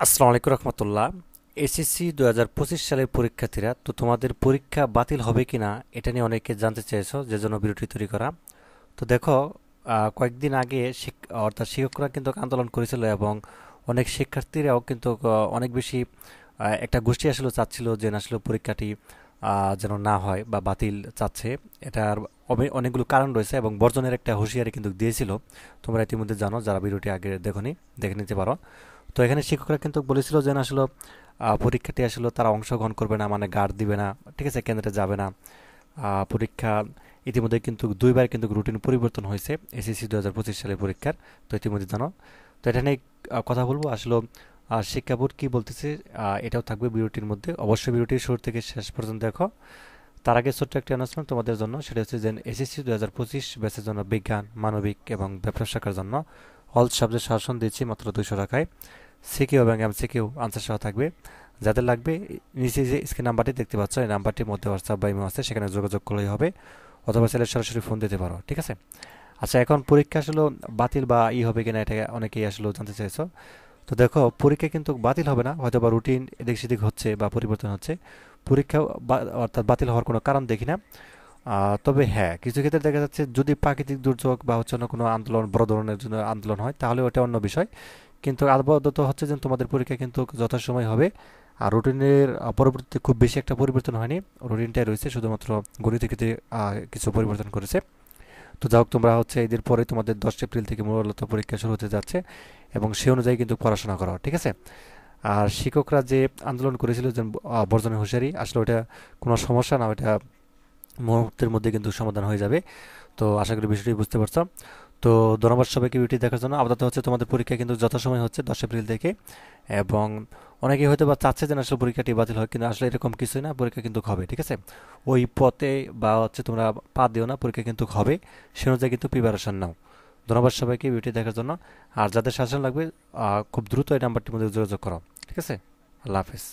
আসসালামু আলাইকুম রহমতুল্লাহ। এসএসসি 2025 সালের পরীক্ষার্থীরা, তো তোমাদের পরীক্ষা বাতিল হবে কিনা এটা নিয়ে অনেকে জানতে চেয়েছো, যে জন্য ভিডিওটি তৈরি করা। তো দেখো, কয়েকদিন আগে অর্থাৎ শিক্ষকরা কিন্তু আন্দোলন করেছিল এবং অনেক শিক্ষার্থীরাও কিন্তু অনেক বেশি একটা গোষ্ঠী আসলে চাচ্ছিল যে না, আসলে পরীক্ষাটি যেন না হয় বা বাতিল চাচ্ছে। এটার অনেকগুলো কারণ রয়েছে এবং বর্জনের একটা হুঁশিয়ারি কিন্তু দিয়েছিল। তোমরা ইতিমধ্যে জানো, যারা ভিডিওটি আগে দেখোনি দেখে নিতে পারো। তো এখানে শিক্ষকরা কিন্তু বলেছিল যে না, আসলে পরীক্ষাটি আসলে তারা অংশগ্রহণ করবে না, মানে গার্ড দিবে না, ঠিক আছে, কেন্দ্রে যাবে না। পরীক্ষা ইতিমধ্যে কিন্তু দুইবার কিন্তু রুটিন পরিবর্তন হয়েছে এসএসসি 2025 সালের পরীক্ষার। তো ইতিমধ্যে জানো। তো এটা নিয়ে কথা বলবো আসলে। শিক্ষা বোর্ড কি বলতেছে এটাও থাকবে ভিডিওটির মধ্যে, অবশ্যই ভিডিওটি শুরু থেকে শেষ পর্যন্ত দেখো। তার আগে ছোট্ট একটা অ্যানাউন্সমেন্ট তোমাদের জন্য, সেটা হচ্ছে যে এসএসসি 2025 ব্যাচের জন্য বিজ্ঞান, মানবিক এবং ব্যবসা শাখার জন্য অল সাবজেক্ট শাসন দিচ্ছি মাত্র 200 টাকায়। সিকিউ এবং এমসিকিউ আনসার সহ থাকবে। যাদের লাগবে, নিচে যে স্ক্রিন নাম্বারটি দেখতে পাচ্ছ, এই নাম্বারটির মধ্যে হোয়াটসঅ্যাপ বা ইমো আছে, সেখানে যোগাযোগ করলেই হবে, অথবা চাইলে সরাসরি ফোন দিতে পারো, ঠিক আছে। আচ্ছা, এখন পরীক্ষা আসলে বাতিল বা হবে কিনা, এটা অনেকেই আসলে জানতে চাইছো। তো দেখো, পরীক্ষা কিন্তু বাতিল হবে না, হয়তো বা রুটিন এদিক সেদিক হচ্ছে বা পরিবর্তন হচ্ছে। পরীক্ষা অর্থাৎ বাতিল হওয়ার কোনো কারণ দেখি না। তবে হ্যাঁ, কিছু ক্ষেত্রে দেখা যাচ্ছে যদি প্রাকৃতিক দুর্যোগ বা হচ্ছে অন্য কোনো আন্দোলন, বড় ধরনের জন্য আন্দোলন হয়, তাহলে ওটা অন্য বিষয়। কিন্তু আপাতত হচ্ছে যে তোমাদের পরীক্ষা কিন্তু যথাসময় হবে। আর রুটিনের পরবর্তীতে খুব বেশি একটা পরিবর্তন হয়নি, রুটিনটাই রয়েছে, শুধুমাত্র গণিতের ক্ষেত্রে কিছু পরিবর্তন করেছে। তো যাই হোক, তোমরা হচ্ছে এদের পরে তোমাদের 10 এপ্রিল থেকে মূলত পরীক্ষা শুরু হতে যাচ্ছে, এবং সে অনুযায়ী কিন্তু পড়াশোনা করো, ঠিক আছে। আর শিক্ষকরা যে আন্দোলন করেছিল যে বর্জনের হুঁশিয়ারি, আসলে ওটা কোনো সমস্যা না, ওটা মুহূর্তের মধ্যে কিন্তু সমাধান হয়ে যাবে। তো আশা করি বিষয়টি বুঝতে পারছো। তো ধন্যবাদ সবাইকে ভিডিওটি দেখার জন্য। আপাতত হচ্ছে তোমাদের পরীক্ষা কিন্তু যথাসময় হচ্ছে 10 এপ্রিল থেকে। এবং অনেকেই হয়তো বা চাচ্ছে যে না, আসলে পরীক্ষাটি বাতিল হয়, কিন্তু আসলে এরকম কিছুই না, পরীক্ষা কিন্তু হবে, ঠিক আছে। ওই পথে বা হচ্ছে তোমরা পা দিও না, পরীক্ষা কিন্তু হবে, সে অনুযায়ী কিন্তু প্রিপারেশন নাও। ধন্যবাদ সবাইকে ভিডিওটি দেখার জন্য। আর যাদের শাসন লাগবে, খুব দ্রুত এই নাম্বারটির মধ্যে যোগাযোগ করো, ঠিক আছে। আল্লাহ হাফেজ।